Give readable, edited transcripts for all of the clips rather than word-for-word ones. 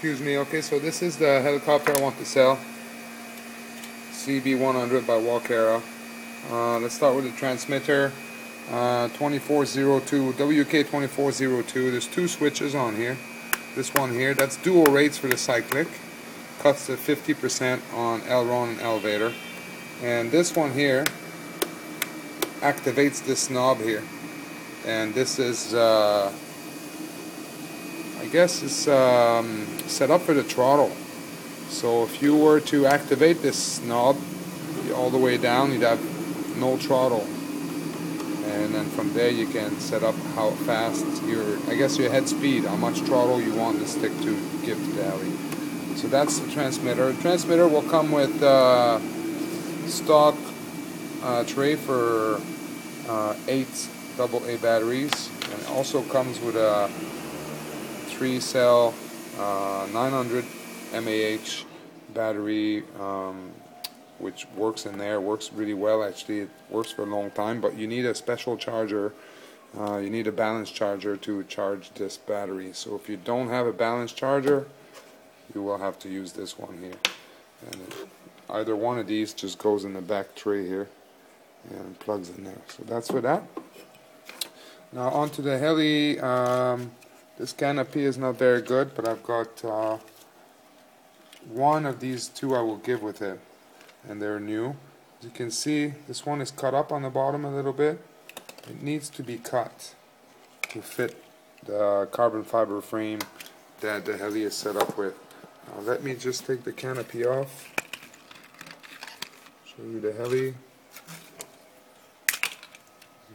Excuse me. Okay, so this is the helicopter I want to sell. CB100 by Walkera. Let's start with the transmitter. 2402, WK2402. There's two switches on here. This one here, that's dual rates for the cyclic. Cuts to 50% on aileron and elevator. And this one here activates this knob here. And this is I guess it's set up for the throttle. So if you were to activate this knob all the way down, you'd have no throttle. And then from there you can set up how fast your head speed, how much throttle you want the stick to give to the heli. So that's the transmitter. The transmitter will come with stock tray for 8 AA batteries, and it also comes with a 3-cell 900 mAh battery, which works in there. Works really well, actually. It works for a long time, but you need a special charger. You need a balance charger to charge this battery. So if you don't have a balance charger, you will have to use this one here. And either one of these just goes in the back tray here and plugs in there. So that's for that. Now onto the heli. This canopy is not very good, but I've got one of these two I will give with it, and they're new. As you can see, this one is cut up on the bottom a little bit. It needs to be cut to fit the carbon fiber frame that the heli is set up with. Now let me just take the canopy off, show you the heli.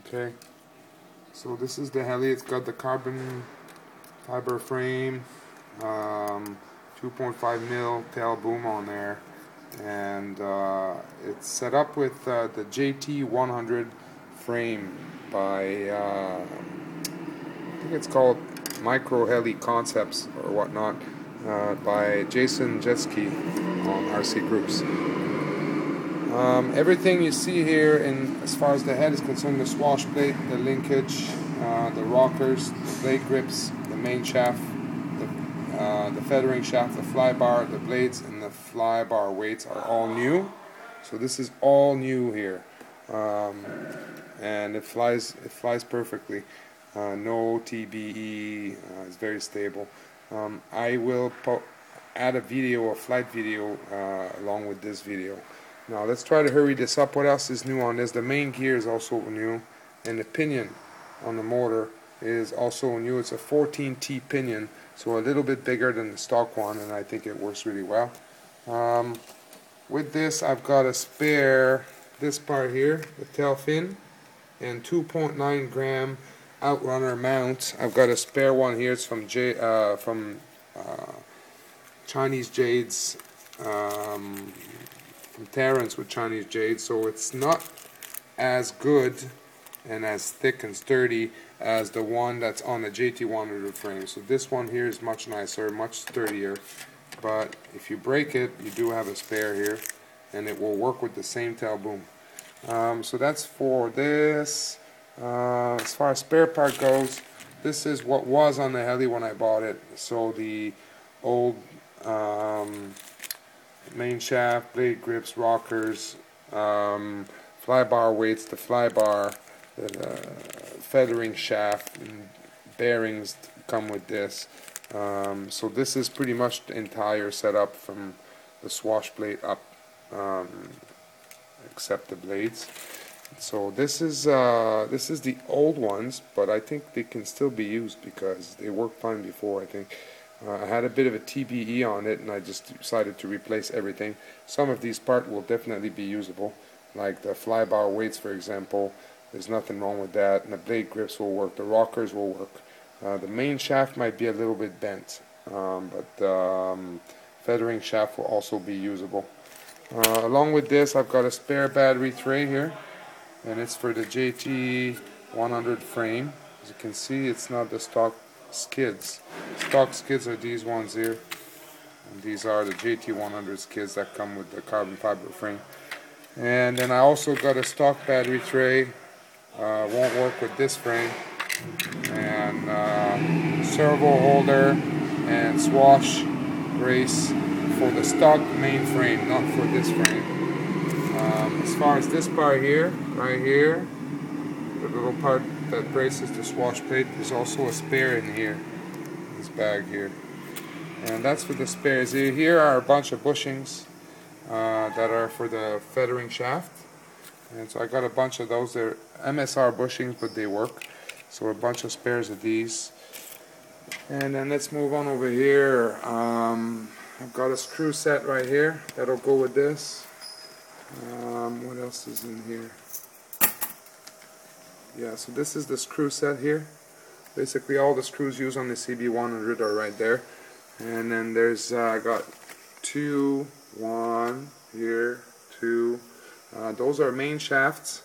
Okay, so this is the heli. It's got the carbon fiber frame, 2.5 mil tail boom on there, and it's set up with the JT100 frame by I think it's called Micro Heli Concepts or whatnot, by Jason Jetski on RC Groups. Everything you see here, as far as the head is concerned, the swash plate, the linkage, the rockers, the blade grips, the main shaft, the feathering shaft, the fly bar, the blades, and the fly bar weights are all new. So this is all new here, and it flies perfectly. No TBE. It's very stable. I will add a flight video along with this video. Now let's try to hurry this up. What else is new on this? The main gear is also new, and the pinion on the motor is also new. It's a 14T pinion, so a little bit bigger than the stock one, and I think it works really well. With this, I've got a spare this part here, the tail fin, and 2.9 gram outrunner mount. I've got a spare one here. It's from Chinese Jades, from Terrence with Chinese Jade, so it's not as good and as thick and sturdy as the one that's on the JT100 frame. So this one here is much nicer, much sturdier, but if you break it, you do have a spare here, and it will work with the same tail boom. So that's for this. As far as spare part goes, this is what was on the heli when I bought it. So the old main shaft, blade grips, rockers, fly bar weights, the fly bar, the feathering shaft, and bearings come with this. So this is pretty much the entire setup from the swash plate up, except the blades. So this is the old ones, but I think they can still be used because they worked fine before, I think. I had a bit of a TBE on it, and I just decided to replace everything. Some of these parts will definitely be usable, like the fly bar weights, for example. There's nothing wrong with that, and the blade grips will work, the rockers will work. The main shaft might be a little bit bent, but the feathering shaft will also be usable. Along with this, I've got a spare battery tray here, and it's for the JT100 frame. As you can see, it's not the stock skids. Stock skids are these ones here, and these are the JT100 skids that come with the carbon fiber frame. And then I also got a stock battery tray. Won't work with this frame. And servo holder and swash brace for the stock main frame, not for this frame. As far as this part here, right here, the little part that braces the swash plate, there's also a spare in here, this bag here. And that's for the spares. Here are a bunch of bushings that are for the feathering shaft. And so I got a bunch of those. They're MSR bushings, but they work. So a bunch of spares of these. And then let's move on over here. I've got a screw set right here that'll go with this. What else is in here? Yeah, so this is the screw set here. Basically all the screws used on the CB100 are right there. And then there's, I got 2, 1, here, 2. Those are main shafts.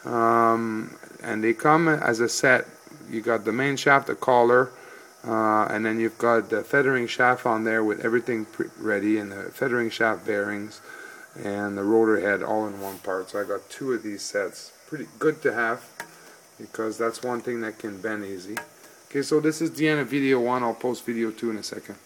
And they come as a set. You got the main shaft, the collar, and then you've got the feathering shaft on there with everything ready, and the feathering shaft bearings and the rotor head all in one part. So I got 2 of these sets. Pretty good to have, because that's one thing that can bend easy. Okay, so this is the end of video 1. I'll post video 2 in a second.